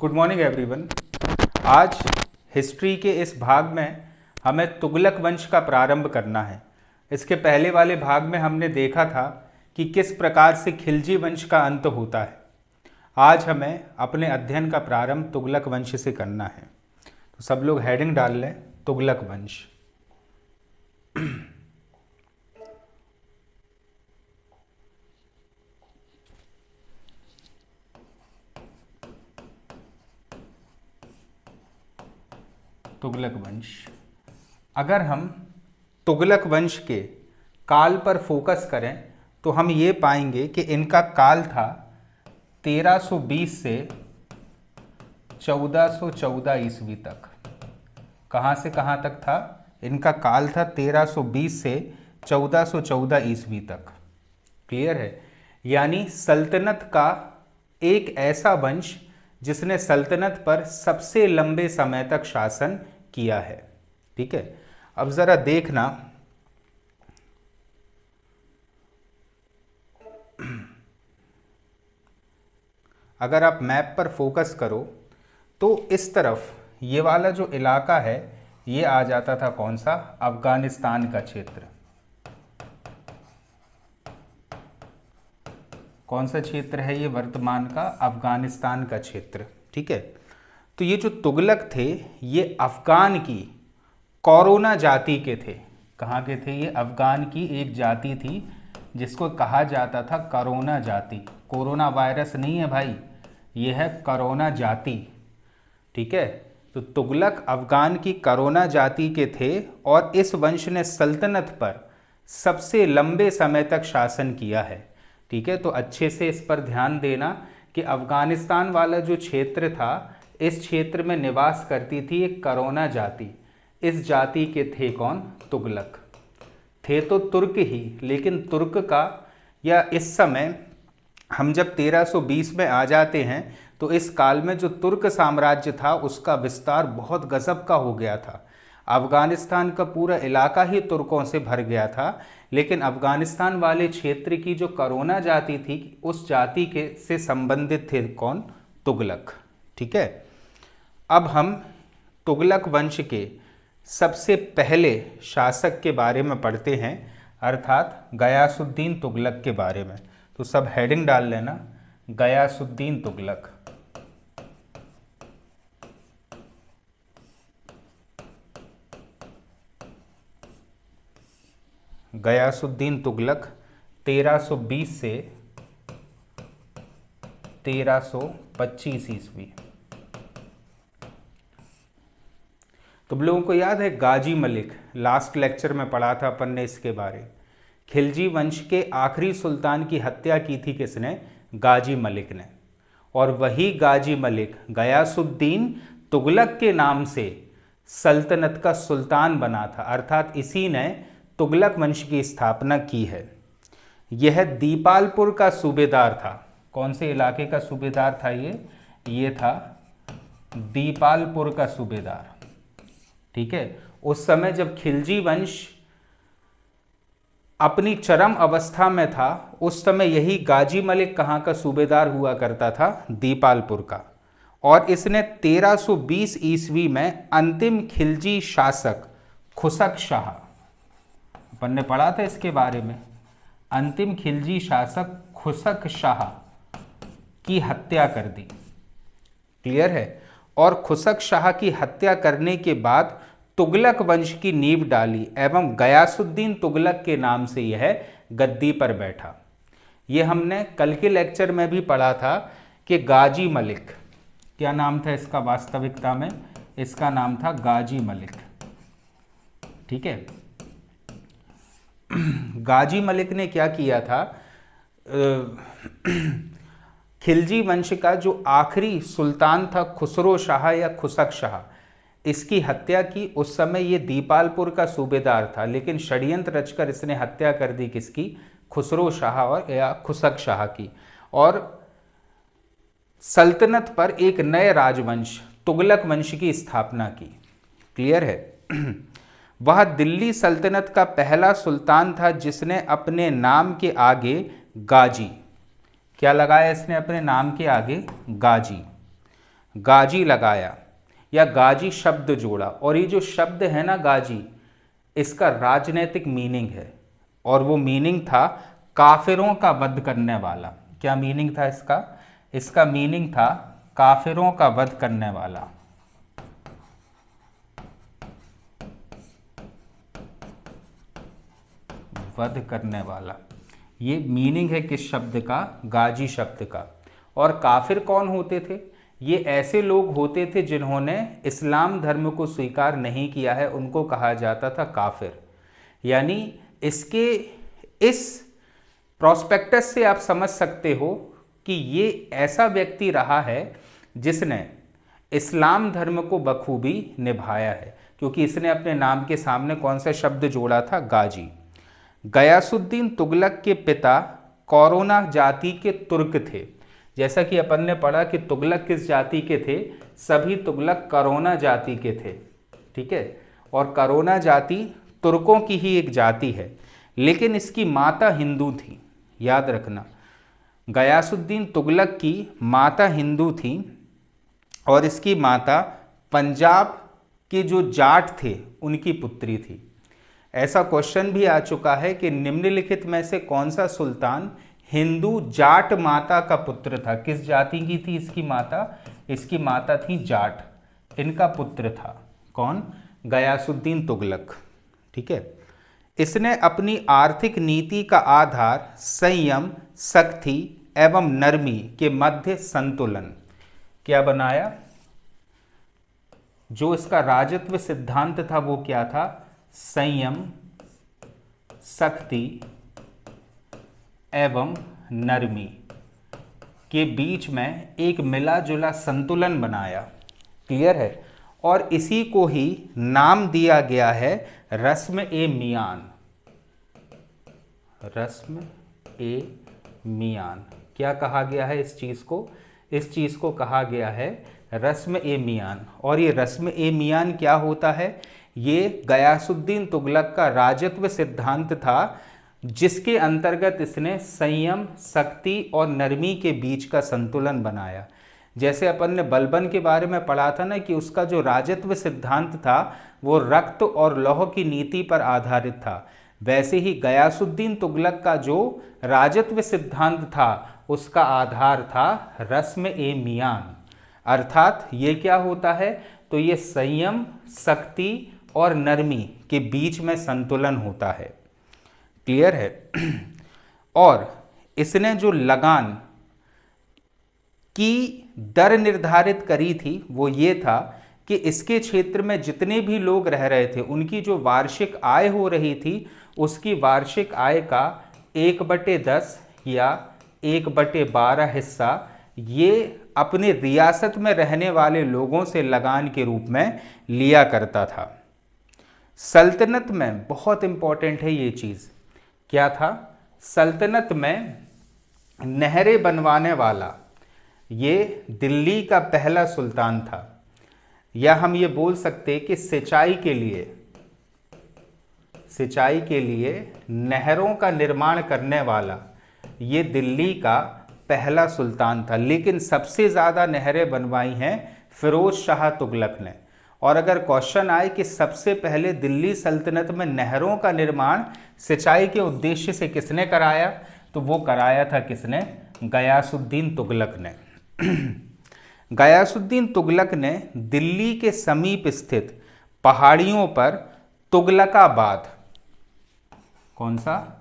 Good morning everyone. आज history के इस भाग में हमें तुगलक वंश का प्रारंभ करना है। इसके पहले वाले भाग में हमने देखा था कि किस प्रकार से खिलजी वंश का अंत होता है। आज हमें अपने अध्ययन का प्रारंभ तुगलक वंश से करना है। तो सब लोग हेडिंग डाल लें, तुगलक वंश। तुगलक वंश। अगर हम तुगलक वंश के काल पर फोकस करें तो हम ये पाएंगे कि इनका काल था 1320 से 1414 ईस्वी तक। कहाँ से कहाँ तक था? इनका काल था 1320 से 1414 ईस्वी तक। क्लियर है? यानी सल्तनत का एक ऐसा वंश जिसने सल्तनत पर सबसे लंबे समय तक शासन किया है। ठीक है, अब जरा देखना, अगर आप मैप पर फोकस करो तो इस तरफ ये वाला जो इलाका है ये आ जाता था कौन सा? अफगानिस्तान का क्षेत्र। कौन सा क्षेत्र है ये? वर्तमान का अफगानिस्तान का क्षेत्र। ठीक है, तो ये जो तुगलक थे ये अफगान की कोरोना जाति के थे। कहाँ के थे ये? अफगान की एक जाति थी जिसको कहा जाता था कोरोना जाति। कोरोना वायरस नहीं है भाई, ये है कोरोना जाति। ठीक है, तो तुगलक अफगान की कोरोना जाति के थे और इस वंश ने सल्तनत पर सबसे लंबे समय तक शासन किया है। ठीक है, तो अच्छे से इस पर ध्यान देना कि अफगानिस्तान वाला जो क्षेत्र था, इस क्षेत्र में निवास करती थी एक कोरोना जाति। इस जाति के थे कौन? तुगलक। थे तो तुर्क ही, लेकिन तुर्क का, या इस समय हम जब 1320 में आ जाते हैं तो इस काल में जो तुर्क साम्राज्य था उसका विस्तार बहुत गजब का हो गया था। अफगानिस्तान का पूरा इलाका ही तुर्कों से भर गया था, लेकिन अफगानिस्तान वाले क्षेत्र की जो कोरोना जाति थी उस जाति के से संबंधित थे कौन? तुगलक। ठीक है, अब हम तुगलक वंश के सबसे पहले शासक के बारे में पढ़ते हैं, अर्थात गयासुद्दीन तुगलक के बारे में। तो सब हेडिंग डाल लेना, गयासुद्दीन तुगलक। गयासुद्दीन तुगलक 1320 से 1325 ईस्वी। तुम लोगों को याद है गाजी मलिक? लास्ट लेक्चर में पढ़ा था अपन ने इसके बारे। खिलजी वंश के आखिरी सुल्तान की हत्या की थी किसने? गाजी मलिक ने। और वही गाजी मलिक गयासुद्दीन तुगलक के नाम से सल्तनत का सुल्तान बना था, अर्थात इसी ने तुगलक वंश की स्थापना की है। यह दीपालपुर का सूबेदार था। कौन से इलाके का सूबेदार था ये? ये था दीपालपुर का सूबेदार। ठीक है, उस समय जब खिलजी वंश अपनी चरम अवस्था में था उस समय यही गाजी मलिक कहाँ का सूबेदार हुआ करता था? दीपालपुर का। और इसने 1320 ईस्वी में अंतिम खिलजी शासक खुसक शाह, अपन ने पढ़ा था इसके बारे में, अंतिम खिलजी शासक खुसक शाह की हत्या कर दी। क्लियर है? और खुसक शाह की हत्या करने के बाद तुगलक वंश की नींव डाली एवं गयासुद्दीन तुगलक के नाम से यह गद्दी पर बैठा। ये हमने कल के लेक्चर में भी पढ़ा था कि गाजी मलिक, क्या नाम था इसका वास्तविकता में? इसका नाम था गाजी मलिक। ठीक है, गाजी मलिक ने क्या किया था? खिलजी वंश का जो आखिरी सुल्तान था खुसरो शाह या खुसक शाह, इसकी हत्या की। उस समय ये दीपालपुर का सूबेदार था, लेकिन षड्यंत्र रचकर इसने हत्या कर दी किसकी? खुसरो शाह और या खुसक शाह की। और सल्तनत पर एक नए राजवंश तुगलक वंश की स्थापना की। क्लियर है? वह दिल्ली सल्तनत का पहला सुल्तान था जिसने अपने नाम के आगे गाजी, क्या लगाया इसने अपने नाम के आगे? गाजी। गाजी लगाया या गाजी शब्द जोड़ा। और ये जो शब्द है ना गाजी, इसका राजनैतिक मीनिंग है, और वो मीनिंग था काफिरों का वध करने वाला। क्या मीनिंग था इसका? इसका मीनिंग था काफिरों का वध करने वाला। वध करने वाला, ये मीनिंग है किस शब्द का? गाजी शब्द का। और काफिर कौन होते थे? ये ऐसे लोग होते थे जिन्होंने इस्लाम धर्म को स्वीकार नहीं किया है, उनको कहा जाता था काफिर। यानी इसके इस प्रोस्पेक्टस से आप समझ सकते हो कि ये ऐसा व्यक्ति रहा है जिसने इस्लाम धर्म को बखूबी निभाया है, क्योंकि इसने अपने नाम के सामने कौन सा शब्द जोड़ा था? गाजी। गयासुद्दीन तुगलक के पिता कौरोना जाति के तुर्क थे। जैसा कि अपन ने पढ़ा कि तुगलक किस जाति के थे? सभी तुगलक कौरोना जाति के थे, ठीक है। और कौरोना जाति तुर्कों की ही एक जाति है, लेकिन इसकी माता हिंदू थी, याद रखना। गयासुद्दीन तुगलक की माता हिंदू थी और इसकी माता पंजाब के जो जाट थे उनकी पुत्री थी। ऐसा क्वेश्चन भी आ चुका है कि निम्नलिखित में से कौन सा सुल्तान हिंदू जाट माता का पुत्र था? किस जाति की थी इसकी माता? इसकी माता थी जाट, इनका पुत्र था कौन? गयासुद्दीन तुगलक, ठीक है। इसने अपनी आर्थिक नीति का आधार संयम, सख्ती एवं नरमी के मध्य संतुलन क्या बनाया? जो इसका राजत्व सिद्धांत था वो क्या था? संयम, सख्ती एवं नरमी के बीच में एक मिला जुला संतुलन बनाया। क्लियर है? और इसी को ही नाम दिया गया है रस्म ए मियान। रस्म ए मियान क्या कहा गया है इस चीज़ को? इस चीज़ को कहा गया है रस्म ए मियान। और ये रस्म ए मियान क्या होता है? ये गयासुद्दीन तुगलक का राजत्व सिद्धांत था, जिसके अंतर्गत इसने संयम, सख्ती और नरमी के बीच का संतुलन बनाया। जैसे अपन ने बलबन के बारे में पढ़ा था ना कि उसका जो राजत्व सिद्धांत था वो रक्त और लौह की नीति पर आधारित था, वैसे ही गयासुद्दीन तुगलक का जो राजत्व सिद्धांत था उसका आधार था रस्म ए मियान। अर्थात ये क्या होता है? तो ये संयम, सख्ती और नरमी के बीच में संतुलन होता है। क्लियर है? और इसने जो लगान की दर निर्धारित करी थी वो ये था कि इसके क्षेत्र में जितने भी लोग रह रहे थे उनकी जो वार्षिक आय हो रही थी उसकी वार्षिक आय का 1/10 या 1/12 हिस्सा ये अपने रियासत में रहने वाले लोगों से लगान के रूप में लिया करता था। सल्तनत में बहुत इंपॉर्टेंट है ये चीज़, क्या था? सल्तनत में नहरें बनवाने वाला ये दिल्ली का पहला सुल्तान था, या हम ये बोल सकते कि सिंचाई के लिए नहरों का निर्माण करने वाला ये दिल्ली का पहला सुल्तान था। लेकिन सबसे ज़्यादा नहरें बनवाई हैं फिरोज शाह तुगलक ने। और अगर क्वेश्चन आए कि सबसे पहले दिल्ली सल्तनत में नहरों का निर्माण सिंचाई के उद्देश्य से किसने कराया, तो वो कराया था किसने? गयासुद्दीन तुगलक ने। गयासुद्दीन तुगलक ने दिल्ली के समीप स्थित पहाड़ियों पर तुगलकाबाद, कौन सा?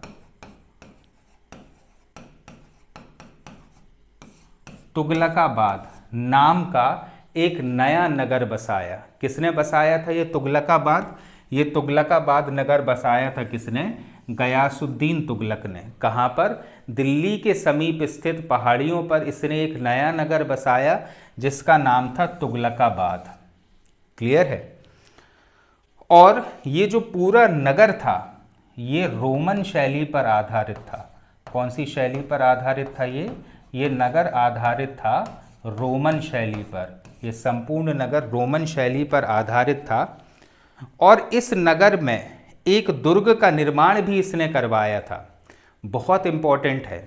तुगलकाबाद नाम का एक नया नगर बसाया। किसने बसाया था ये तुगलकाबाद? ये तुगलकाबाद नगर बसाया था किसने? गयासुद्दीन तुगलक ने। कहाँ पर? दिल्ली के समीप स्थित पहाड़ियों पर इसने एक नया नगर बसाया जिसका नाम था तुगलकाबाद। क्लियर है? और ये जो पूरा नगर था ये रोमन शैली पर आधारित था। कौन सी शैली पर आधारित था ये नगर आधारित था रोमन शैली पर। ये संपूर्ण नगर रोमन शैली पर आधारित था। और इस नगर में एक दुर्ग का निर्माण भी इसने करवाया था। बहुत इंपॉर्टेंट है।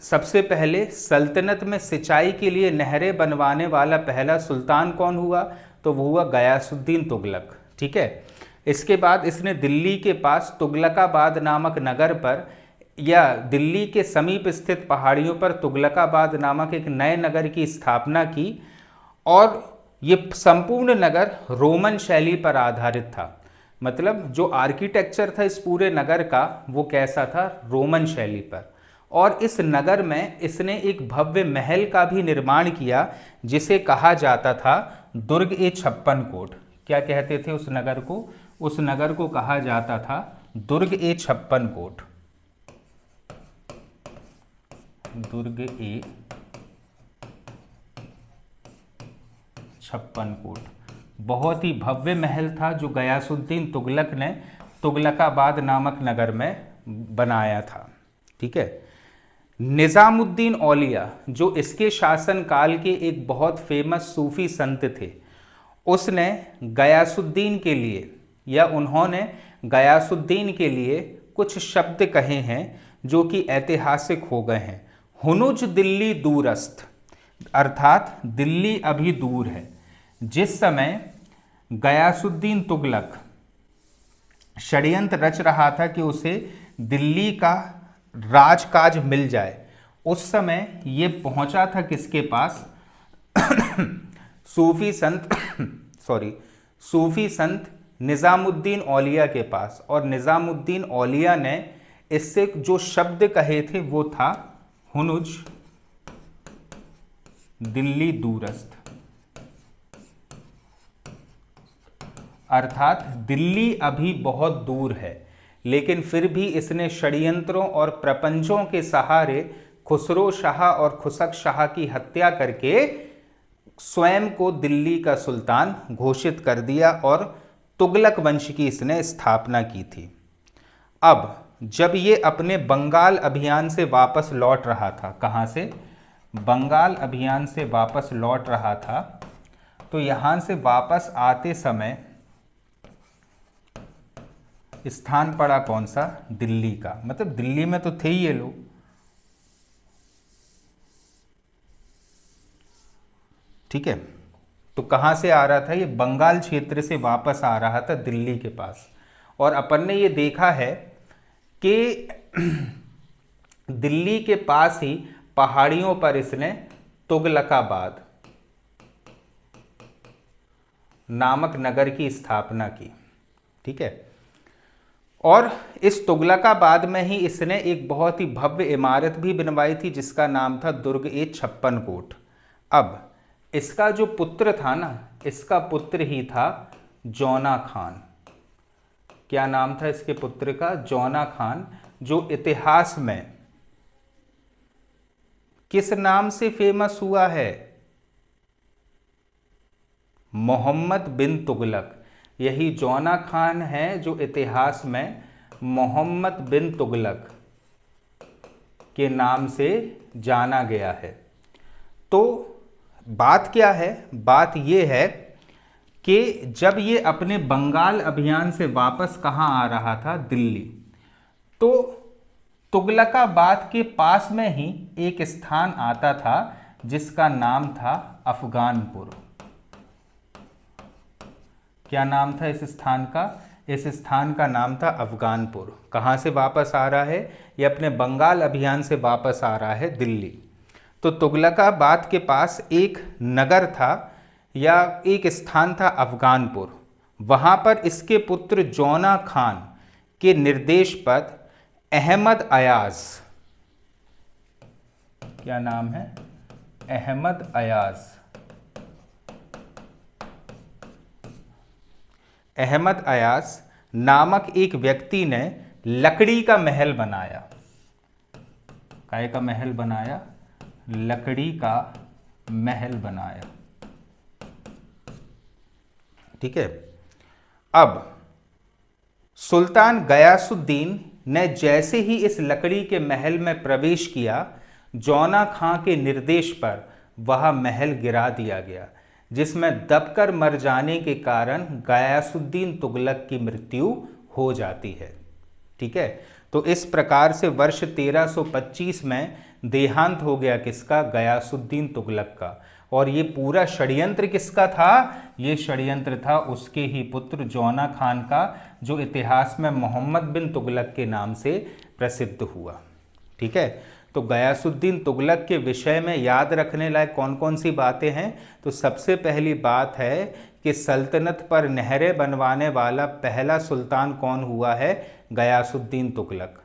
सबसे पहले सल्तनत में सिंचाई के लिए नहरें बनवाने वाला पहला सुल्तान कौन हुआ? तो वो हुआ गयासुद्दीन तुगलक। ठीक है। इसके बाद इसने दिल्ली के पास तुगलकाबाद नामक नगर पर या दिल्ली के समीप स्थित पहाड़ियों पर तुगलकाबाद नामक एक नए नगर की स्थापना की और ये संपूर्ण नगर रोमन शैली पर आधारित था। मतलब जो आर्किटेक्चर था इस पूरे नगर का वो कैसा था? रोमन शैली पर। और इस नगर में इसने एक भव्य महल का भी निर्माण किया जिसे कहा जाता था दुर्ग-ए-56 क्या कहते थे उस नगर को? उस नगर को कहा जाता था दुर्ग-ए-56। दुर्ग-ए-56 बहुत ही भव्य महल था जो गयासुद्दीन तुगलक ने तुगलकाबाद नामक नगर में बनाया था। ठीक है। निज़ामुद्दीन औलिया जो इसके शासनकाल के एक बहुत फेमस सूफी संत थे, उसने गयासुद्दीन के लिए या उन्होंने गयासुद्दीन के लिए कुछ शब्द कहे हैं जो कि ऐतिहासिक हो गए हैं। हुनुज दिल्ली दूरस्थ, अर्थात दिल्ली अभी दूर है। जिस समय गयासुद्दीन तुगलक षड्यंत्र रच रहा था कि उसे दिल्ली का राजकाज मिल जाए, उस समय ये पहुंचा था किसके पास? सूफी संत निज़ामुद्दीन औलिया के पास। और निज़ामुद्दीन औलिया ने इससे जो शब्द कहे थे वो था हुनुज दिल्ली दूरस्थ, अर्थात दिल्ली अभी बहुत दूर है। लेकिन फिर भी इसने षड्यंत्रों और प्रपंचों के सहारे खुसरो शाह और खुसक शाह की हत्या करके स्वयं को दिल्ली का सुल्तान घोषित कर दिया और तुगलक वंश की इसने स्थापना की थी। अब जब ये अपने बंगाल अभियान से वापस लौट रहा था, कहाँ से? बंगाल अभियान से वापस लौट रहा था, तो यहाँ से वापस आते समय स्थान पड़ा कौन सा? दिल्ली का। मतलब दिल्ली में तो थे ही ये लोग। ठीक है। तो कहाँ से आ रहा था? ये बंगाल क्षेत्र से वापस आ रहा था दिल्ली के पास। और अपन ने ये देखा है कि दिल्ली के पास ही पहाड़ियों पर इसने तुगलकाबाद नामक नगर की स्थापना की। ठीक है। और इस तुगलकाबाद में ही इसने एक बहुत ही भव्य इमारत भी बनवाई थी जिसका नाम था दुर्ग-ए-56। अब इसका जो पुत्र था ना, इसका पुत्र ही था जौना खान। क्या नाम था इसके पुत्र का? जौना खान, जो इतिहास में किस नाम से फेमस हुआ है? मोहम्मद बिन तुगलक। यही जौना खान है जो इतिहास में मोहम्मद बिन तुगलक के नाम से जाना गया है। तो बात क्या है? बात यह है कि जब ये अपने बंगाल अभियान से वापस कहाँ आ रहा था? दिल्ली। तो तुगलकाबाद के पास में ही एक स्थान आता था जिसका नाम था अफगानपुर। क्या नाम था इस स्थान का? इस स्थान का नाम था अफगानपुर। कहाँ से वापस आ रहा है? ये अपने बंगाल अभियान से वापस आ रहा है दिल्ली। तो तुगलकाबाद के पास एक नगर था या एक स्थान था अफगानपुर। वहाँ पर इसके पुत्र जौना खान के निर्देश पर अहमद अयाज, क्या नाम है? अहमद अयाज। अहमद अयाज नामक एक व्यक्ति ने लकड़ी का महल बनाया। काय का महल बनाया? लकड़ी का महल बनाया। ठीक है। अब सुल्तान गयासुद्दीन ने जैसे ही इस लकड़ी के महल में प्रवेश किया, जौना खां के निर्देश पर वह महल गिरा दिया गया, जिसमें दबकर मर जाने के कारण गयासुद्दीन तुगलक की मृत्यु हो जाती है। ठीक है। तो इस प्रकार से वर्ष 1325 में देहांत हो गया किसका, गयासुद्दीन तुगलक का। और ये पूरा षड्यंत्र किसका था, ये षड्यंत्र था उसके ही पुत्र जौना खान का, जो इतिहास में मोहम्मद बिन तुगलक के नाम से प्रसिद्ध हुआ। ठीक है, तो गयासुद्दीन तुगलक के विषय में याद रखने लायक कौन कौन सी बातें हैं, तो सबसे पहली बात है कि सल्तनत पर नहरें बनवाने वाला पहला सुल्तान कौन हुआ है, गयासुद्दीन तुगलक।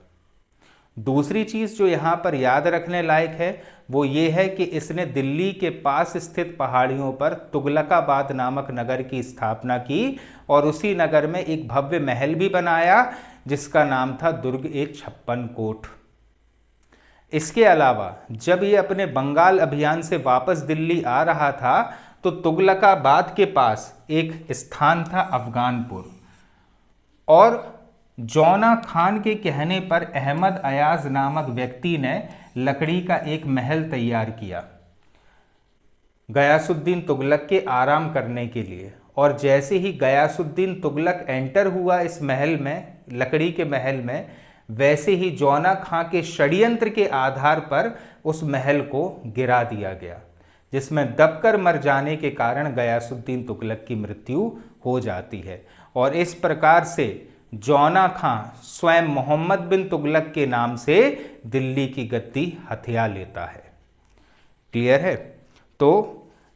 दूसरी चीज़ जो यहाँ पर याद रखने लायक है वो ये है कि इसने दिल्ली के पास स्थित पहाड़ियों पर तुगलकाबाद नामक नगर की स्थापना की और उसी नगर में एक भव्य महल भी बनाया जिसका नाम था दुर्ग-ए-56 कोट। इसके अलावा जब ये अपने बंगाल अभियान से वापस दिल्ली आ रहा था तो तुगलकाबाद के पास एक स्थान था अफगानपुर, और जौना खान के कहने पर अहमद अयाज नामक व्यक्ति ने लकड़ी का एक महल तैयार किया गयासुद्दीन तुगलक के आराम करने के लिए। और जैसे ही गयासुद्दीन तुगलक एंटर हुआ इस महल में, लकड़ी के महल में, वैसे ही जौना खां के षड्यंत्र के आधार पर उस महल को गिरा दिया गया, जिसमें दबकर मर जाने के कारण गयासुद्दीन तुगलक की मृत्यु हो जाती है। और इस प्रकार से जौना खां स्वयं मोहम्मद बिन तुगलक के नाम से दिल्ली की गद्दी हथिया लेता है। क्लियर है? तो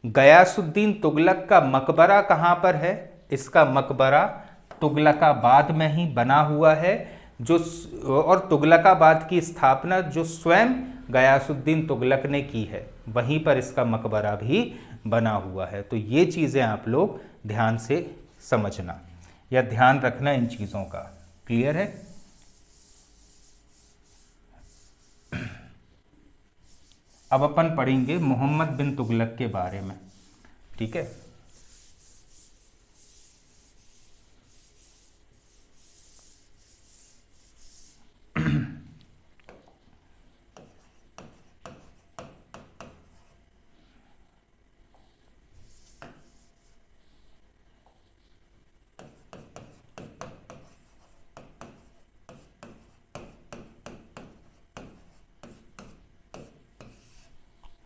गयासुद्दीन तुगलक का मकबरा कहाँ पर है? इसका मकबरा तुगलकाबाद में ही बना हुआ है, और तुगलकाबाद की स्थापना जो स्वयं गयासुद्दीन तुगलक ने की है, वहीं पर इसका मकबरा भी बना हुआ है। तो ये चीज़ें आप लोग ध्यान से समझना या ध्यान रखना इन चीज़ों का। क्लियर है? अब अपन पढ़ेंगे मोहम्मद बिन तुगलक के बारे में। ठीक है,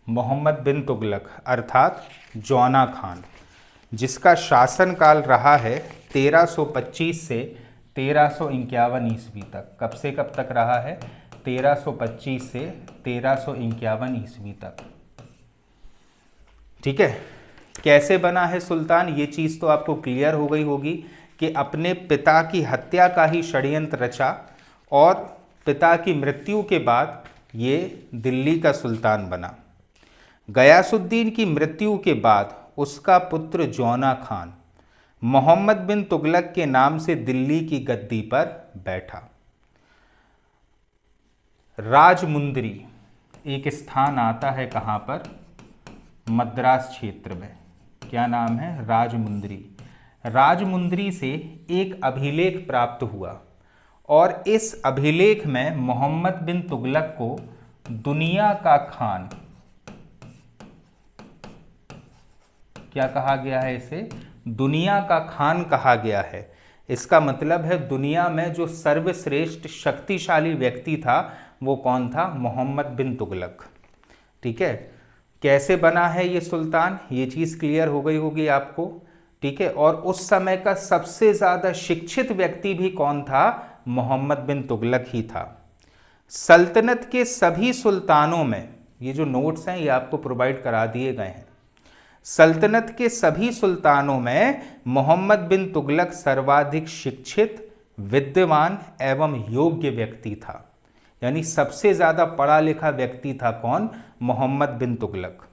मोहम्मद बिन तुगलक अर्थात जौना खान, जिसका शासनकाल रहा है 1325 से 1351 ईस्वी तक। कब से कब तक रहा है? 1325 से 1351 ईस्वी तक। ठीक है, कैसे बना है सुल्तान, ये चीज़ तो आपको क्लियर हो गई होगी कि अपने पिता की हत्या का ही षड्यंत्र रचा और पिता की मृत्यु के बाद ये दिल्ली का सुल्तान बना। गयासुद्दीन की मृत्यु के बाद उसका पुत्र जौना खान मोहम्मद बिन तुगलक के नाम से दिल्ली की गद्दी पर बैठा। राजमुंदरी एक स्थान आता है कहाँ पर? मद्रास क्षेत्र में। क्या नाम है? राजमुंदरी। राजमुंदरी से एक अभिलेख प्राप्त हुआ और इस अभिलेख में मोहम्मद बिन तुगलक को दुनिया का खान, क्या कहा गया है इसे? दुनिया का खान कहा गया है। इसका मतलब है दुनिया में जो सर्वश्रेष्ठ शक्तिशाली व्यक्ति था वो कौन था? मोहम्मद बिन तुगलक। ठीक है, कैसे बना है ये सुल्तान, ये चीज़ क्लियर हो गई होगी आपको। ठीक है, और उस समय का सबसे ज़्यादा शिक्षित व्यक्ति भी कौन था? मोहम्मद बिन तुगलक ही था। सल्तनत के सभी सुल्तानों में, ये जो नोट्स हैं ये आपको प्रोवाइड करा दिए गए हैं, सल्तनत के सभी सुल्तानों में मोहम्मद बिन तुगलक सर्वाधिक शिक्षित, विद्वान एवं योग्य व्यक्ति था। यानी सबसे ज्यादा पढ़ा लिखा व्यक्ति था कौन? मोहम्मद बिन तुगलक।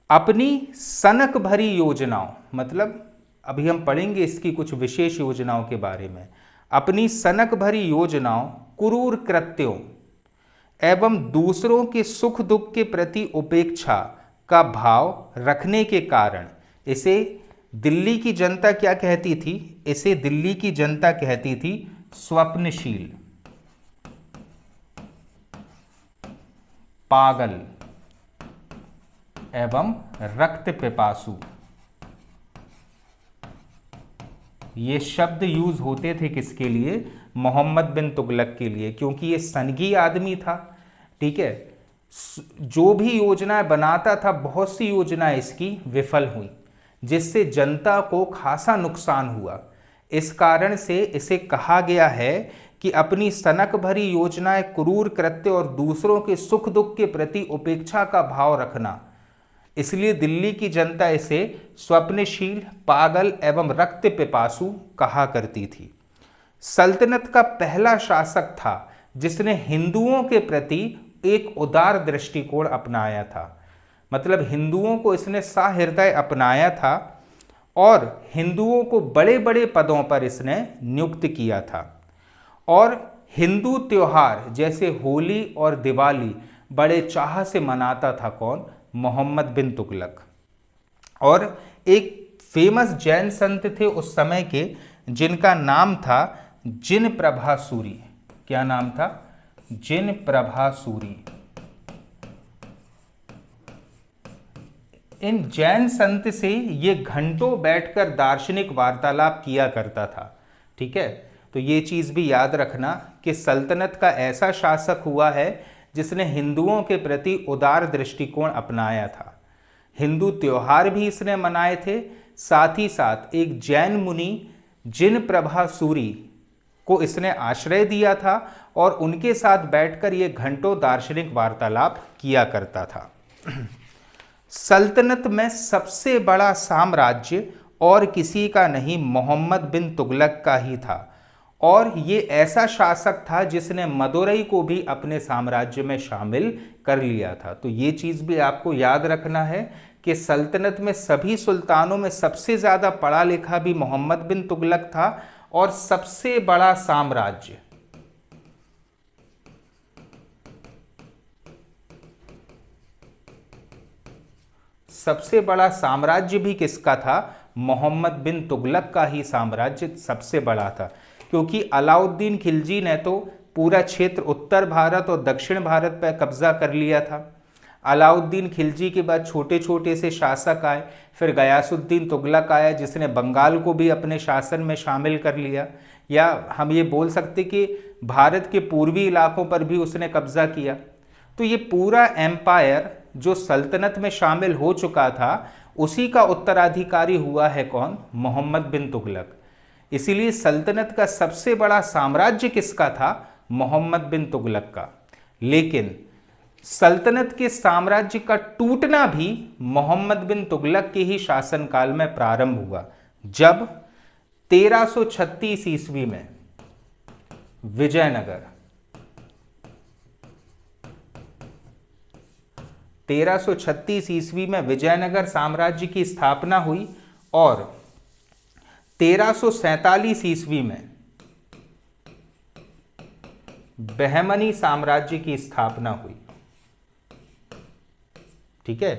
अपनी सनक भरी योजनाओं, मतलब अभी हम पढ़ेंगे इसकी कुछ विशेष योजनाओं के बारे में। अपनी सनक भरी योजनाओं, क्रूर कृत्यों एवं दूसरों के सुख दुख के प्रति उपेक्षा का भाव रखने के कारण इसे दिल्ली की जनता क्या कहती थी? इसे दिल्ली की जनता कहती थी स्वप्नशील, पागल एवं रक्त पिपासु। ये शब्द यूज होते थे किसके लिए? मोहम्मद बिन तुगलक के लिए, क्योंकि ये सनगी आदमी था। ठीक है। जो भी योजनाएं बनाता था, बहुत सी योजनाएं इसकी विफल हुई, जिससे जनता को खासा नुकसान हुआ। इस कारण से इसे कहा गया है कि अपनी सनक भरी योजनाएं, क्रूर कृत्य और दूसरों के सुख दुख के प्रति उपेक्षा का भाव रखना, इसलिए दिल्ली की जनता इसे स्वप्नशील, पागल एवं रक्त पिपासु कहा करती थी। सल्तनत का पहला शासक था जिसने हिंदुओं के प्रति एक उदार दृष्टिकोण अपनाया था। मतलब हिंदुओं को इसने सहृदय अपनाया था और हिंदुओं को बड़े बड़े पदों पर इसने नियुक्त किया था। और हिंदू त्योहार जैसे होली और दिवाली बड़े चाह से मनाता था कौन? मोहम्मद बिन तुगलक। और एक फेमस जैन संत थे उस समय के, जिनका नाम था जिन प्रभा सूरी। क्या नाम था? जिन प्रभा सूरी। इन जैन संत से ये घंटों बैठकर दार्शनिक वार्तालाप किया करता था। ठीक है, तो ये चीज़ भी याद रखना कि सल्तनत का ऐसा शासक हुआ है जिसने हिंदुओं के प्रति उदार दृष्टिकोण अपनाया था। हिंदू त्योहार भी इसने मनाए थे। साथ ही साथ एक जैन मुनि जिन प्रभा सूरी को इसने आश्रय दिया था और उनके साथ बैठकर ये घंटों दार्शनिक वार्तालाप किया करता था। सल्तनत में सबसे बड़ा साम्राज्य और किसी का नहीं, मोहम्मद बिन तुगलक का ही था। और ये ऐसा शासक था जिसने मदुरई को भी अपने साम्राज्य में शामिल कर लिया था। तो ये चीज़ भी आपको याद रखना है कि सल्तनत में सभी सुल्तानों में सबसे ज़्यादा पढ़ा लिखा भी मोहम्मद बिन तुगलक था और सबसे बड़ा साम्राज्य भी किसका था? मोहम्मद बिन तुगलक का ही साम्राज्य सबसे बड़ा था। क्योंकि अलाउद्दीन खिलजी ने तो पूरा क्षेत्र उत्तर भारत और दक्षिण भारत पर कब्जा कर लिया था। अलाउद्दीन खिलजी के बाद छोटे छोटे से शासक आए, फिर गयासुद्दीन तुगलक आया जिसने बंगाल को भी अपने शासन में शामिल कर लिया, या हम ये बोल सकते कि भारत के पूर्वी इलाकों पर भी उसने कब्जा किया। तो ये पूरा एम्पायर जो सल्तनत में शामिल हो चुका था, उसी का उत्तराधिकारी हुआ है कौन? मोहम्मद बिन तुगलक। इसीलिए सल्तनत का सबसे बड़ा साम्राज्य किसका था? मोहम्मद बिन तुगलक का। लेकिन सल्तनत के साम्राज्य का टूटना भी मोहम्मद बिन तुगलक के ही शासनकाल में प्रारंभ हुआ, जब 1336 ईस्वी में विजयनगर 1336 ईस्वी में विजयनगर साम्राज्य की स्थापना हुई और 1347 ईस्वी में बहमनी साम्राज्य की स्थापना हुई। ठीक है,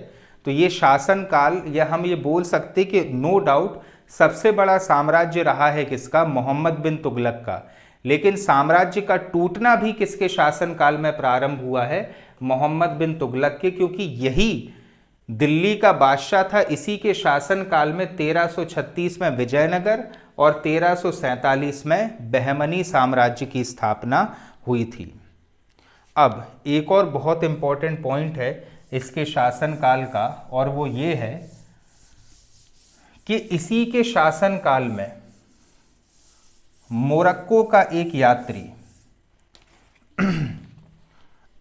तो ये शासन काल, या हम ये बोल सकते कि नो डाउट सबसे बड़ा साम्राज्य रहा है किसका? मोहम्मद बिन तुगलक का। लेकिन साम्राज्य का टूटना भी किसके शासन काल में प्रारंभ हुआ है? मोहम्मद बिन तुगलक के, क्योंकि यही दिल्ली का बादशाह था। इसी के शासन काल में 1336 में विजयनगर और 1347 में बहमनी साम्राज्य की स्थापना हुई थी। अब एक और बहुत इंपॉर्टेंट पॉइंट है इसके शासनकाल का, और वो ये है कि इसी के शासनकाल में मोरक्को का एक यात्री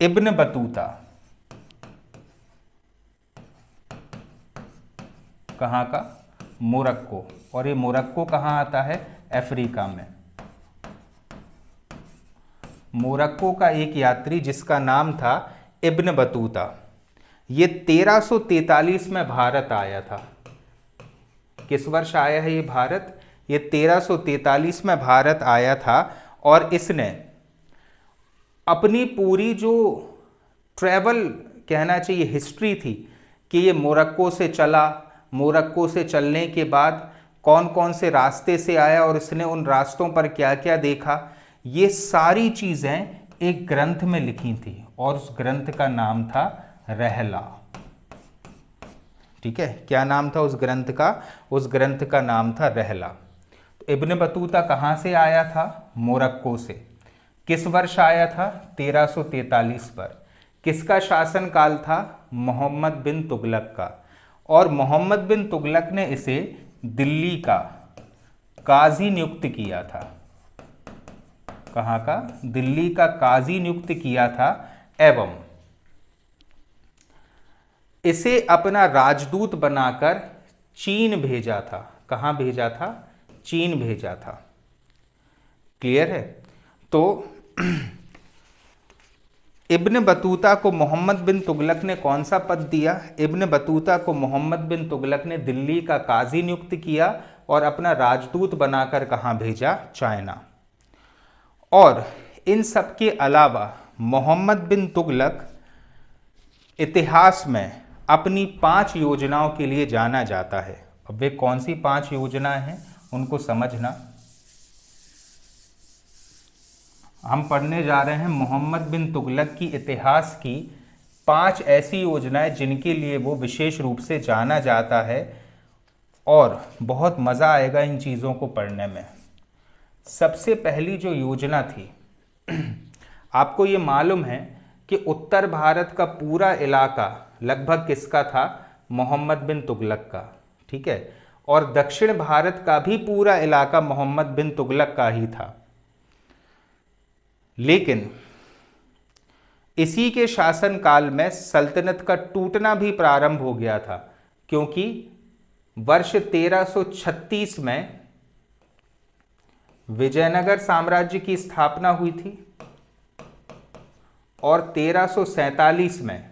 इब्न बतूता, कहाँ का? मोरक्को। और ये मोरक्को कहाँ आता है? अफ्रीका में। मोरक्को का एक यात्री जिसका नाम था इब्न बतूता, ये 1343 में भारत आया था। किस वर्ष आया है ये भारत? ये 1343 में भारत आया था और इसने अपनी पूरी जो ट्रैवल कहना चाहिए हिस्ट्री थी कि ये मोरक्को से चला, मोरक्को से चलने के बाद कौन कौन से रास्ते से आया और इसने उन रास्तों पर क्या क्या देखा, ये सारी चीज़ें एक ग्रंथ में लिखी थी और उस ग्रंथ का नाम था रहला। ठीक है, क्या नाम था उस ग्रंथ का? उस ग्रंथ का नाम था रहला। तो इब्न बतूता कहाँ से आया था? मोरक्को से। किस वर्ष आया था? 1343 पर। किसका शासनकाल था? मोहम्मद बिन तुगलक का। और मोहम्मद बिन तुगलक ने इसे दिल्ली का काजी नियुक्त किया था। कहाँ का? दिल्ली का काजी नियुक्त किया था एवं इसे अपना राजदूत बनाकर चीन भेजा था। कहाँ भेजा था? चीन भेजा था। क्लियर है? तो इब्न बतूता को मोहम्मद बिन तुगलक ने कौन सा पद दिया? इब्न बतूता को मोहम्मद बिन तुगलक ने दिल्ली का काजी नियुक्त किया और अपना राजदूत बनाकर कहाँ भेजा? चाइना। और इन सब के अलावा मोहम्मद बिन तुगलक इतिहास में अपनी 5 योजनाओं के लिए जाना जाता है। अब वे कौन सी 5 योजनाएं हैं उनको समझना। हम पढ़ने जा रहे हैं मोहम्मद बिन तुगलक की इतिहास की 5 ऐसी योजनाएं जिनके लिए वो विशेष रूप से जाना जाता है और बहुत मज़ा आएगा इन चीज़ों को पढ़ने में। सबसे पहली जो योजना थी, आपको ये मालूम है कि उत्तर भारत का पूरा इलाका लगभग किसका था? मोहम्मद बिन तुगलक का। ठीक है। और दक्षिण भारत का भी पूरा इलाका मोहम्मद बिन तुगलक का ही था। लेकिन इसी के शासनकाल में सल्तनत का टूटना भी प्रारंभ हो गया था, क्योंकि वर्ष 1336 में विजयनगर साम्राज्य की स्थापना हुई थी और 1347 में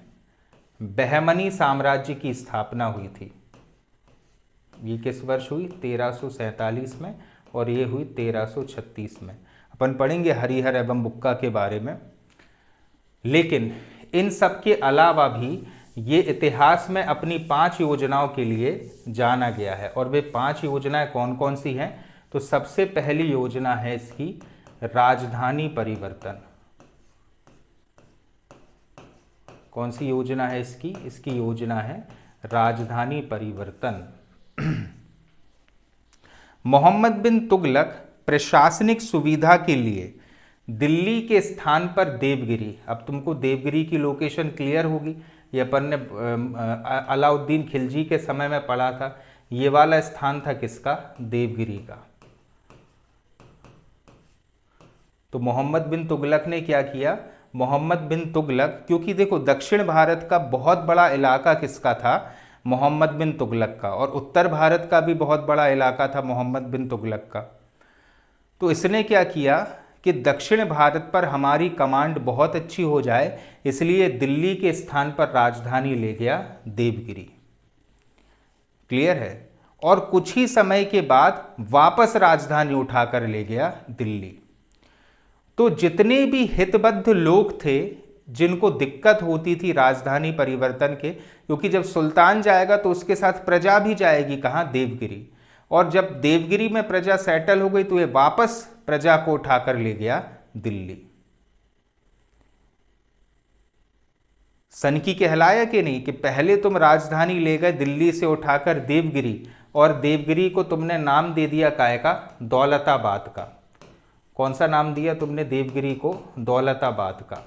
बहमनी साम्राज्य की स्थापना हुई थी। ये किस वर्ष हुई? 1347 में, और ये हुई 1336 में। अपन पढ़ेंगे हरिहर एवं बुक्का के बारे में। लेकिन इन सब के अलावा भी ये इतिहास में अपनी 5 योजनाओं के लिए जाना गया है। और वे 5 योजनाएं कौन कौन सी हैं? तो सबसे पहली योजना है इसकी राजधानी परिवर्तन। कौन सी योजना है इसकी? इसकी योजना है राजधानी परिवर्तन। मोहम्मद बिन तुगलक प्रशासनिक सुविधा के लिए दिल्ली के स्थान पर देवगिरी, अब तुमको देवगिरी की लोकेशन क्लियर होगी, ये अपन ने अलाउद्दीन खिलजी के समय में पढ़ा था। ये वाला स्थान था किसका? देवगिरी का। तो मोहम्मद बिन तुगलक ने क्या किया? मोहम्मद बिन तुगलक, क्योंकि देखो दक्षिण भारत का बहुत बड़ा इलाका किसका था? मोहम्मद बिन तुगलक का। और उत्तर भारत का भी बहुत बड़ा इलाका था मोहम्मद बिन तुगलक का। तो इसने क्या किया कि दक्षिण भारत पर हमारी कमांड बहुत अच्छी हो जाए, इसलिए दिल्ली के स्थान पर राजधानी ले गया देवगिरी। क्लियर है? और कुछ ही समय के बाद वापस राजधानी उठाकर ले गया दिल्ली। तो जितने भी हितबद्ध लोग थे जिनको दिक्कत होती थी राजधानी परिवर्तन के, क्योंकि जब सुल्तान जाएगा तो उसके साथ प्रजा भी जाएगी, कहाँ? देवगिरी। और जब देवगिरी में प्रजा सेटल हो गई तो ये वापस प्रजा को उठाकर ले गया दिल्ली। सनकी कहलाया कि नहीं कि पहले तुम राजधानी ले गए दिल्ली से उठाकर देवगिरी, और देवगिरी को तुमने नाम दे दिया काय का? दौलताबाद का। कौन सा नाम दिया तुमने देवगिरी को? दौलताबाद का।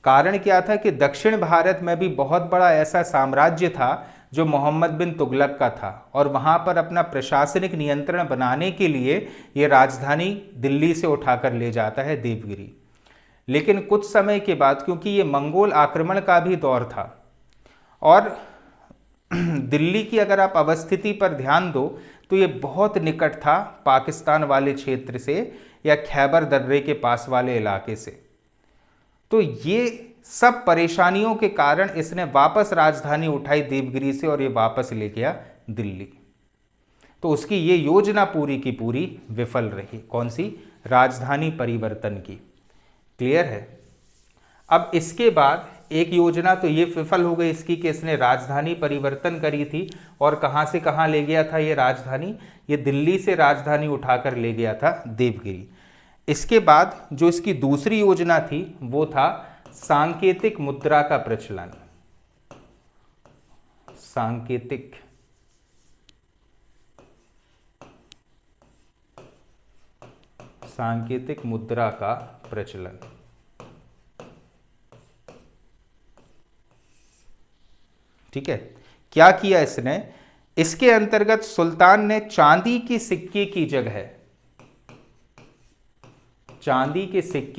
कारण क्या था कि दक्षिण भारत में भी बहुत बड़ा ऐसा साम्राज्य था जो मोहम्मद बिन तुगलक का था, और वहां पर अपना प्रशासनिक नियंत्रण बनाने के लिए ये राजधानी दिल्ली से उठाकर ले जाता है देवगिरी। लेकिन कुछ समय के बाद, क्योंकि ये मंगोल आक्रमण का भी दौर था, और दिल्ली की अगर आप अवस्थिति पर ध्यान दो तो ये बहुत निकट था पाकिस्तान वाले क्षेत्र से या खैबर दर्रे के पास वाले इलाके से। तो ये सब परेशानियों के कारण इसने वापस राजधानी उठाई देवगिरी से और ये वापस ले गया दिल्ली। तो उसकी ये योजना पूरी की पूरी विफल रही। कौन सी? राजधानी परिवर्तन की। क्लियर है? अब इसके बाद एक योजना तो ये विफल हो गई इसकी कि इसने राजधानी परिवर्तन करी थी, और कहाँ से कहाँ ले गया था ये राजधानी? ये दिल्ली से राजधानी उठाकर ले गया था देवगिरी। इसके बाद जो इसकी दूसरी योजना थी वो था सांकेतिक मुद्रा का प्रचलन। सांकेतिक मुद्रा का प्रचलन। ठीक है। क्या किया इसने, इसके अंतर्गत सुल्तान ने चांदी के सिक्के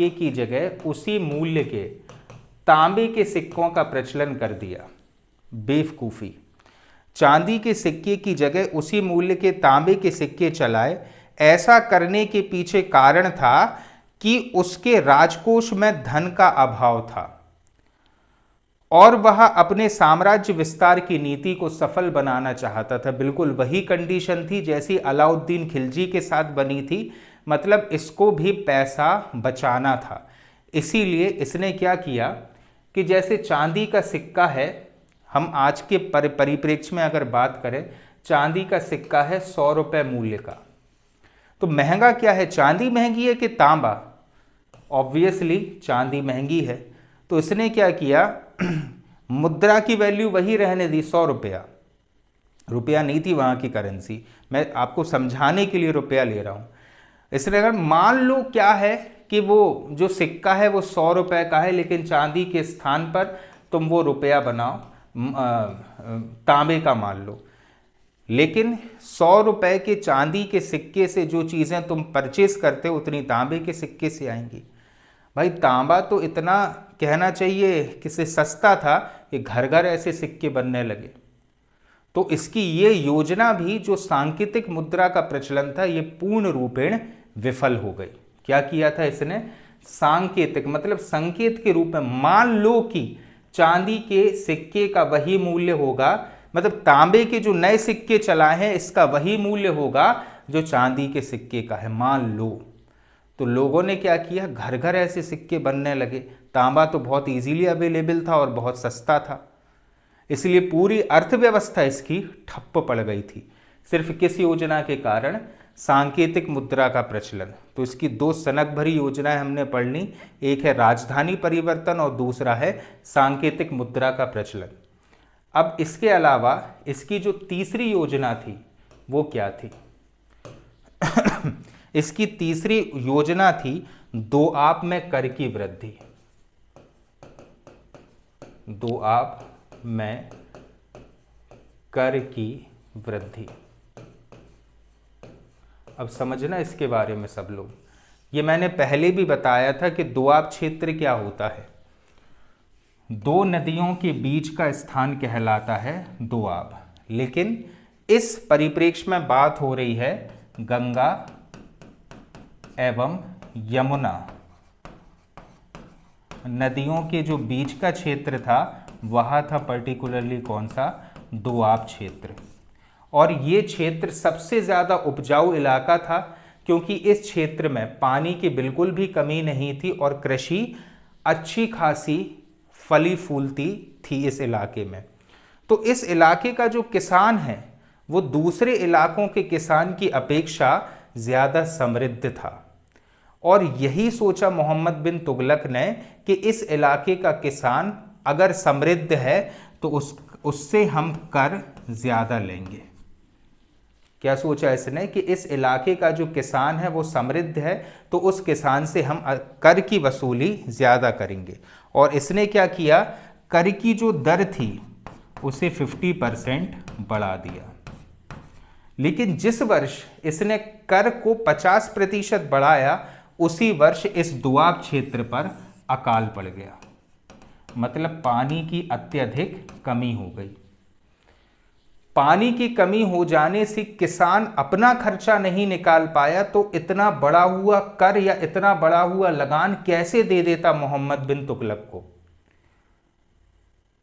की जगह उसी मूल्य के तांबे के सिक्कों का प्रचलन कर दिया। बेवकूफी, चांदी के सिक्के की जगह उसी मूल्य के तांबे के सिक्के चलाए। ऐसा करने के पीछे कारण था कि उसके राजकोष में धन का अभाव था और वह अपने साम्राज्य विस्तार की नीति को सफल बनाना चाहता था। बिल्कुल वही कंडीशन थी जैसी अलाउद्दीन खिलजी के साथ बनी थी, मतलब इसको भी पैसा बचाना था। इसीलिए इसने क्या किया कि जैसे चांदी का सिक्का है, हम आज के परिप्रेक्ष्य में अगर बात करें, चांदी का सिक्का है 100 रुपये मूल्य का, तो महंगा क्या है, चांदी महंगी है कि तांबा? ऑब्वियसली चांदी महंगी है। तो इसने क्या किया, मुद्रा की वैल्यू वही रहने दी, 100 रुपया। रुपया नहीं थी वहाँ की करेंसी, मैं आपको समझाने के लिए रुपया ले रहा हूँ। इसलिए अगर मान लो क्या है कि वो जो सिक्का है वो 100 रुपये का है, लेकिन चांदी के स्थान पर तुम वो रुपया बनाओ, तांबे का मान लो, लेकिन 100 रुपये के चांदी के सिक्के से जो चीज़ें तुम परचेस करते हो उतनी तांबे के सिक्के से आएंगी। भाई तांबा तो इतना कहना चाहिए कि से सस्ता था कि घर घर ऐसे सिक्के बनने लगे। तो इसकी ये योजना भी जो सांकेतिक मुद्रा का प्रचलन था ये पूर्ण रूपेण विफल हो गई। क्या किया था इसने, सांकेतिक मतलब संकेत के रूप में, मान लो कि चांदी के सिक्के का वही मूल्य होगा, मतलब तांबे के जो नए सिक्के चलाए हैं इसका वही मूल्य होगा जो चांदी के सिक्के का है, मान लो। तो लोगों ने क्या किया, घर घर ऐसे सिक्के बनने लगे। तांबा तो बहुत इजीली अवेलेबल था और बहुत सस्ता था, इसलिए पूरी अर्थव्यवस्था इसकी ठप्प पड़ गई थी, सिर्फ किस योजना के कारण, सांकेतिक मुद्रा का प्रचलन। तो इसकी दो सनक भरी योजनाएं हमने पढ़नी, एक है राजधानी परिवर्तन और दूसरा है सांकेतिक मुद्रा का प्रचलन। अब इसके अलावा इसकी जो तीसरी योजना थी वो क्या थी इसकी तीसरी योजना थी दोआब में कर की वृद्धि। दोआब में कर की वृद्धि। अब समझना इसके बारे में सब लोग, ये मैंने पहले भी बताया था कि दोआब क्षेत्र क्या होता है। दो नदियों के बीच का स्थान कहलाता है दोआब, लेकिन इस परिप्रेक्ष्य में बात हो रही है गंगा एवं यमुना नदियों के जो बीच का क्षेत्र था वह था पर्टिकुलरली कौन सा, दोआब क्षेत्र। और ये क्षेत्र सबसे ज़्यादा उपजाऊ इलाका था क्योंकि इस क्षेत्र में पानी की बिल्कुल भी कमी नहीं थी और कृषि अच्छी खासी फली फूलती थी इस इलाके में। तो इस इलाके का जो किसान है वो दूसरे इलाकों के किसान की अपेक्षा ज़्यादा समृद्ध था और यही सोचा मोहम्मद बिन तुगलक ने कि इस इलाके का किसान अगर समृद्ध है तो उससे हम कर ज़्यादा लेंगे। क्या सोचा इसने कि इस इलाके का जो किसान है वो समृद्ध है तो उस किसान से हम कर की वसूली ज़्यादा करेंगे। और इसने क्या किया, कर की जो दर थी उसे 50% बढ़ा दिया। लेकिन जिस वर्ष इसने कर को 50% बढ़ाया उसी वर्ष इस दोआब क्षेत्र पर अकाल पड़ गया, मतलब पानी की अत्यधिक कमी हो गई। पानी की कमी हो जाने से किसान अपना खर्चा नहीं निकाल पाया तो इतना बड़ा हुआ कर या इतना बड़ा हुआ लगान कैसे दे देता मोहम्मद बिन तुगलक को।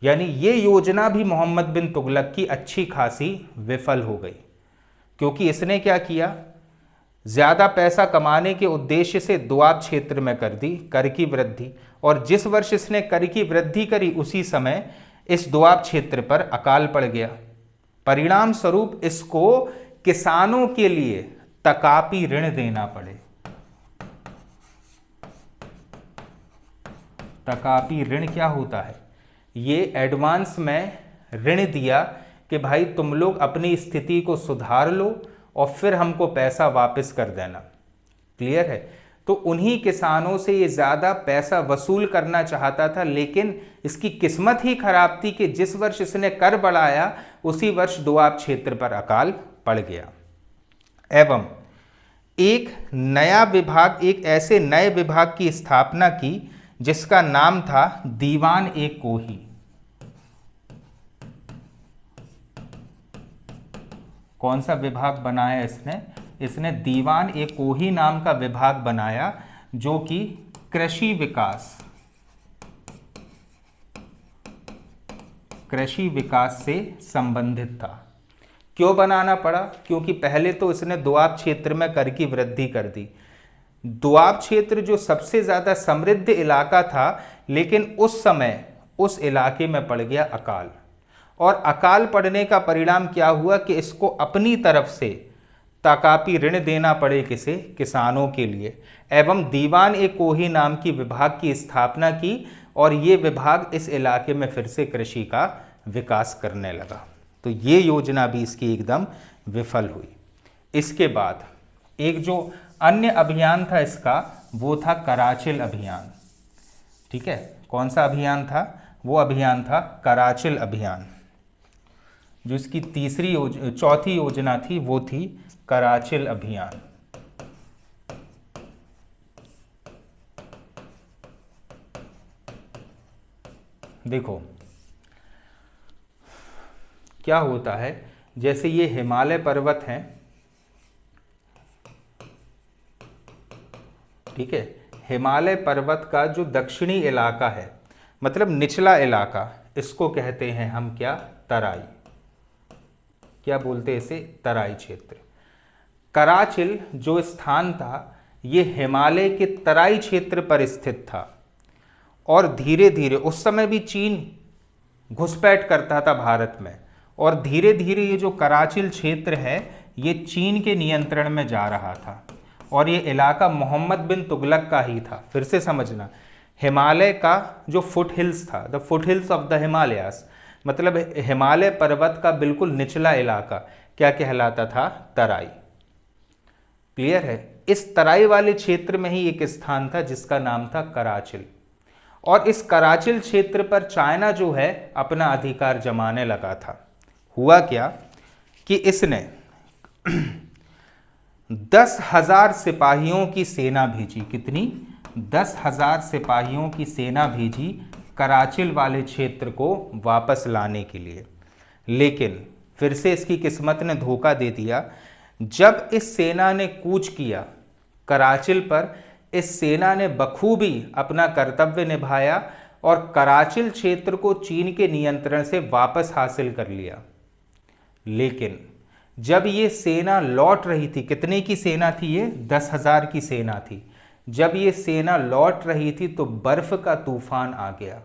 यानी ये योजना भी मोहम्मद बिन तुगलक की अच्छी खासी विफल हो गई क्योंकि इसने क्या किया, ज्यादा पैसा कमाने के उद्देश्य से दोआब क्षेत्र में कर दी कर की वृद्धि, और जिस वर्ष इसने कर की वृद्धि करी उसी समय इस दोआब क्षेत्र पर अकाल पड़ गया। परिणाम स्वरूप इसको किसानों के लिए तकापी ऋण देना पड़े। तकापी ऋण क्या होता है, ये एडवांस में ऋण दिया कि भाई तुम लोग अपनी स्थिति को सुधार लो और फिर हमको पैसा वापस कर देना। क्लियर है। तो उन्हीं किसानों से ये ज़्यादा पैसा वसूल करना चाहता था, लेकिन इसकी किस्मत ही खराब थी कि जिस वर्ष इसने कर बढ़ाया उसी वर्ष दोआब क्षेत्र पर अकाल पड़ गया। एवं एक नया विभाग, एक ऐसे नए विभाग की स्थापना की जिसका नाम था दीवान ए कोही। कौन सा विभाग बनाया इसने दीवान ए कोही नाम का विभाग बनाया, जो कि कृषि विकास से संबंधित था। क्यों बनाना पड़ा? क्योंकि पहले तो इसने दोआब क्षेत्र में कर की वृद्धि कर दी। दोआब क्षेत्र जो सबसे ज़्यादा समृद्ध इलाका था, लेकिन उस समय उस इलाके में पड़ गया अकाल, और अकाल पड़ने का परिणाम क्या हुआ कि इसको अपनी तरफ से ताकापी ऋण देना पड़े, किसे? किसानों के लिए। एवं दीवान ए कोही नाम की विभाग की स्थापना की, और ये विभाग इस इलाके में फिर से कृषि का विकास करने लगा। तो ये योजना भी इसकी एकदम विफल हुई। इसके बाद एक जो अन्य अभियान था इसका, वो था कराचिल अभियान। ठीक है, कौन सा अभियान था? वो अभियान था कराचिल अभियान। जो इसकी चौथी योजना थी वो थी कराचिल अभियान। देखो क्या होता है, जैसे ये हिमालय पर्वत हैं, ठीक है, हिमालय पर्वत का जो दक्षिणी इलाका है, मतलब निचला इलाका, इसको कहते हैं हम क्या? तराई। क्या बोलते हैं इसे? तराई क्षेत्र। कराचिल जो स्थान था, ये हिमालय के तराई क्षेत्र पर स्थित था, और धीरे धीरे उस समय भी चीन घुसपैठ करता था भारत में, और धीरे धीरे ये जो कराचिल क्षेत्र है ये चीन के नियंत्रण में जा रहा था, और ये इलाका मोहम्मद बिन तुगलक का ही था। फिर से समझना, हिमालय का जो फुट हिल्स था, the foot hills of the Himalayas, मतलब हिमालय पर्वत का बिल्कुल निचला इलाका क्या कहलाता था? तराई। क्लियर है? इस तराई वाले क्षेत्र में ही एक स्थान था जिसका नाम था कराचिल, और इस कराचिल क्षेत्र पर चाइना जो है अपना अधिकार जमाने लगा था। हुआ क्या कि इसने 10,000 सिपाहियों की सेना भेजी। कितनी? 10,000 सिपाहियों की सेना भेजी कराचिल वाले क्षेत्र को वापस लाने के लिए। लेकिन फिर से इसकी किस्मत ने धोखा दे दिया। जब इस सेना ने कूच किया कराचिल पर, इस सेना ने बखूबी अपना कर्तव्य निभाया और कराचिल क्षेत्र को चीन के नियंत्रण से वापस हासिल कर लिया। लेकिन जब ये सेना लौट रही थी, कितने की सेना थी ये? 10,000 की सेना थी। जब ये सेना लौट रही थी तो बर्फ का तूफान आ गया,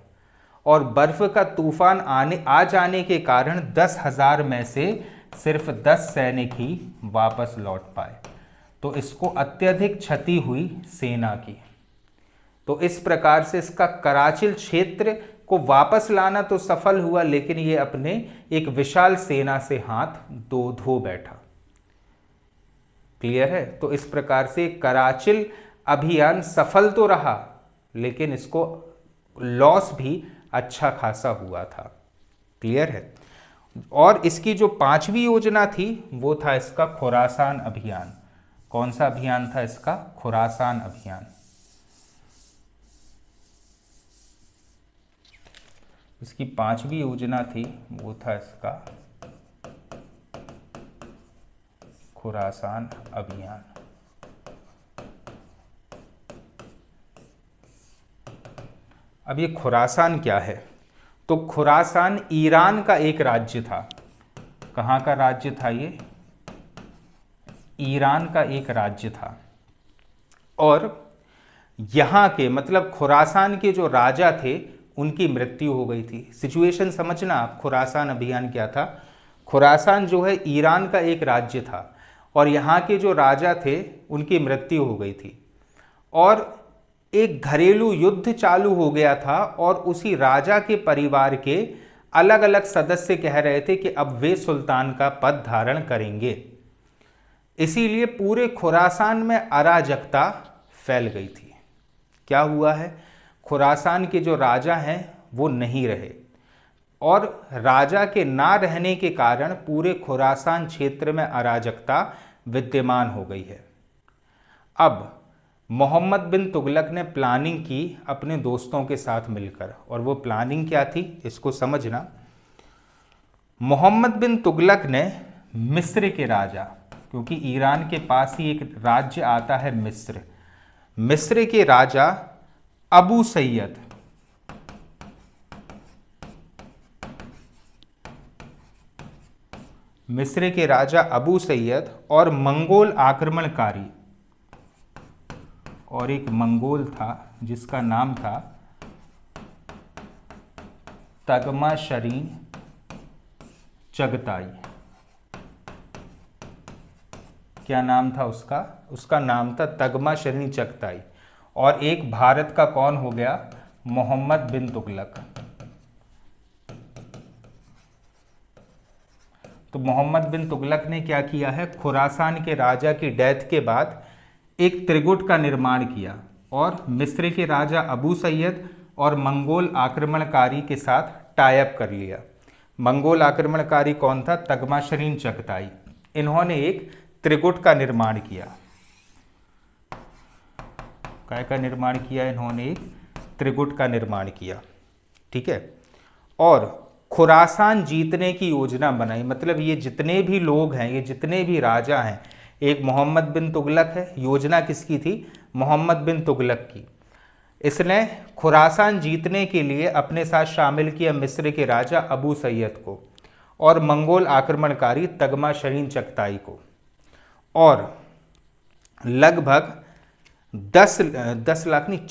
और बर्फ का तूफान आ जाने के कारण 10,000 में से सिर्फ 10 सैनिक ही वापस लौट पाए। तो इसको अत्यधिक क्षति हुई सेना की। तो इस प्रकार से इसका कराचिल क्षेत्र को वापस लाना तो सफल हुआ, लेकिन ये अपने एक विशाल सेना से हाथ धो बैठा। क्लियर है? तो इस प्रकार से कराचिल अभियान सफल तो रहा, लेकिन इसको लॉस भी अच्छा खासा हुआ था। क्लियर है? और इसकी जो 5वीं योजना थी वो था इसका खुरासान अभियान। कौन सा अभियान था इसका? खुरासान अभियान। इसकी 5वीं योजना थी वो था इसका खुरासान अभियान। अब ये खुरासान क्या है? तो खुरासान ईरान का एक राज्य था। कहाँ का राज्य था ये? ईरान का एक राज्य था। और यहाँ के मतलब खुरासान के जो राजा थे उनकी मृत्यु हो गई थी। सिचुएशन समझना आप, खुरासान अभियान क्या था? खुरासान जो है ईरान का एक राज्य था, और यहाँ के जो राजा थे उनकी मृत्यु हो गई थी, और एक घरेलू युद्ध चालू हो गया था, और उसी राजा के परिवार के अलग अलग सदस्य कह रहे थे कि अब वे सुल्तान का पद धारण करेंगे। इसीलिए पूरे खुरासान में अराजकता फैल गई थी। क्या हुआ है, खुरासान के जो राजा हैं वो नहीं रहे और राजा के ना रहने के कारण पूरे खुरासान क्षेत्र में अराजकता विद्यमान हो गई है। अब मोहम्मद बिन तुगलक ने प्लानिंग की अपने दोस्तों के साथ मिलकर, और वो प्लानिंग क्या थी इसको समझना। मोहम्मद बिन तुगलक ने मिस्र के राजा, क्योंकि ईरान के पास ही एक राज्य आता है मिस्र, मिस्र के राजा अबू सैयद मिस्र के राजा अबू सैयद और मंगोल आक्रमणकारी, और एक मंगोल था जिसका नाम था तगमाशरीन चगताई। क्या नाम था उसका? उसका नाम था तगमाशरीन चगताई। और एक भारत का कौन हो गया? मोहम्मद बिन तुगलक। तो मोहम्मद बिन तुगलक ने क्या किया है, खुरासान के राजा की डेथ के बाद एक त्रिगुट का निर्माण किया और मिस्र के राजा अबू सैयद और मंगोल आक्रमणकारी के साथ टाई अप कर लिया। मंगोल आक्रमणकारी कौन था? तगमाशरीन चगताई। इन्होंने एक त्रिगुट का निर्माण किया। काय का निर्माण किया? इन्होंने एक त्रिगुट का निर्माण किया। ठीक है। और खुरासान जीतने की योजना बनाई। मतलब ये जितने भी लोग हैं, ये जितने भी राजा हैं, एक मोहम्मद बिन तुगलक है। योजना किसकी थी? मोहम्मद बिन तुगलक की। इसने खुरासान जीतने के लिए अपने साथ शामिल किया मिस्र के राजा अबू सैयद को और मंगोल आक्रमणकारी तगमाशरीन चगताई को, और लगभग 10 लाख नहीं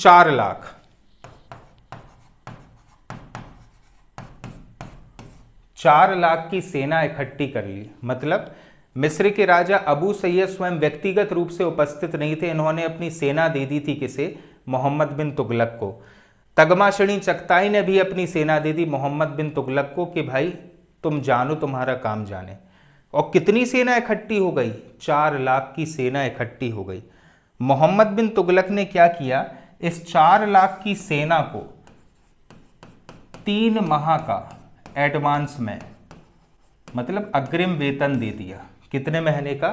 4 लाख की सेना इकट्ठी कर ली। मतलब मिस्र के राजा अबू सैयद स्वयं व्यक्तिगत रूप से उपस्थित नहीं थे, इन्होंने अपनी सेना दे दी थी किसे? मोहम्मद बिन तुगलक को। तगमाशरीन चगताई ने भी अपनी सेना दे दी मोहम्मद बिन तुगलक को कि भाई तुम जानो, तुम्हारा काम जाने। और कितनी सेना इकट्ठी हो गई? 4 लाख की सेना इकट्ठी हो गई। मोहम्मद बिन तुगलक ने क्या किया, इस 4 लाख की सेना को 3 माह का एडवांस में, मतलब अग्रिम वेतन दे दिया। कितने महीने का?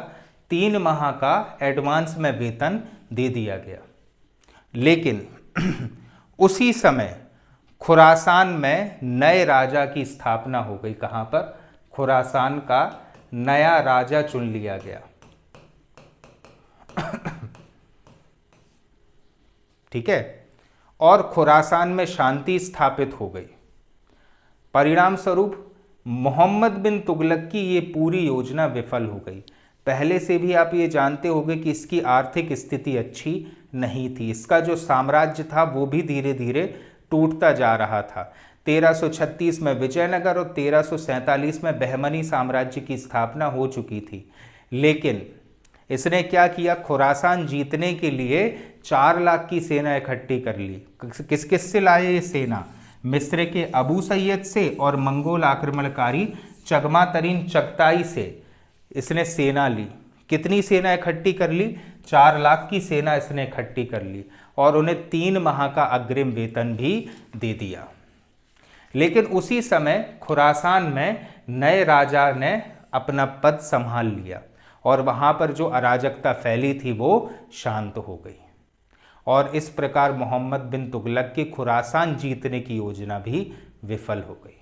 3 माह का एडवांस में वेतन दे दिया गया। लेकिन उसी समय खुरासान में नए राजा की स्थापना हो गई। कहां पर? खुरासान का नया राजा चुन लिया गया। ठीक है। और खुरासान में शांति स्थापित हो गई। परिणाम स्वरूप मोहम्मद बिन तुगलक की ये पूरी योजना विफल हो गई। पहले से भी आप ये जानते होंगे कि इसकी आर्थिक स्थिति अच्छी नहीं थी। इसका जो साम्राज्य था वो भी धीरे धीरे टूटता जा रहा था। 1336 में विजयनगर और 1347 में बहमनी साम्राज्य की स्थापना हो चुकी थी। लेकिन इसने क्या किया, खुरासान जीतने के लिए 4 लाख की सेना इकट्ठी कर ली। किस किस से लाए ये सेना? मिस्र के अबू सैयद से और मंगोल आक्रमणकारी तगमाशरीन चगताई से इसने सेना ली। कितनी सेना इकट्ठी कर ली? 4 लाख की सेना इसने इकट्ठी कर ली और उन्हें 3 माह का अग्रिम वेतन भी दे दिया। लेकिन उसी समय खुरासान में नए राजा ने अपना पद संभाल लिया और वहां पर जो अराजकता फैली थी वो शांत हो गई। और इस प्रकार मोहम्मद बिन तुगलक की खुरासान जीतने की योजना भी विफल हो गई।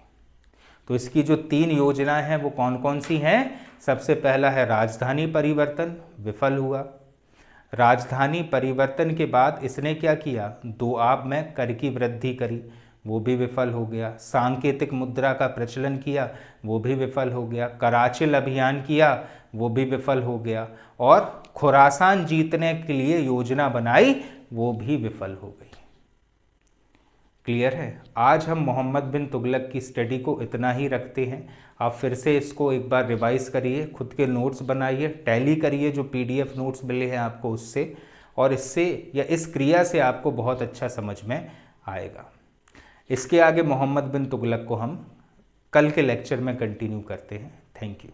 तो इसकी जो 3 योजनाएं हैं वो कौन कौन सी हैं? सबसे पहला है राजधानी परिवर्तन, विफल हुआ। राजधानी परिवर्तन के बाद इसने क्या किया? दोआब में कर की वृद्धि करी, वो भी विफल हो गया। सांकेतिक मुद्रा का प्रचलन किया, वो भी विफल हो गया। कराचिल अभियान किया, वो भी विफल हो गया। और खुरासान जीतने के लिए योजना बनाई, वो भी विफल हो गई। क्लियर है? आज हम मोहम्मद बिन तुगलक की स्टडी को इतना ही रखते हैं। आप फिर से इसको एक बार रिवाइज करिए, खुद के नोट्स बनाइए, टैली करिए जो PDF नोट्स मिले हैं आपको उससे, और इससे या इस क्रिया से आपको बहुत अच्छा समझ में आएगा। इसके आगे मोहम्मद बिन तुगलक को हम कल के लेक्चर में कंटिन्यू करते हैं। Thank you.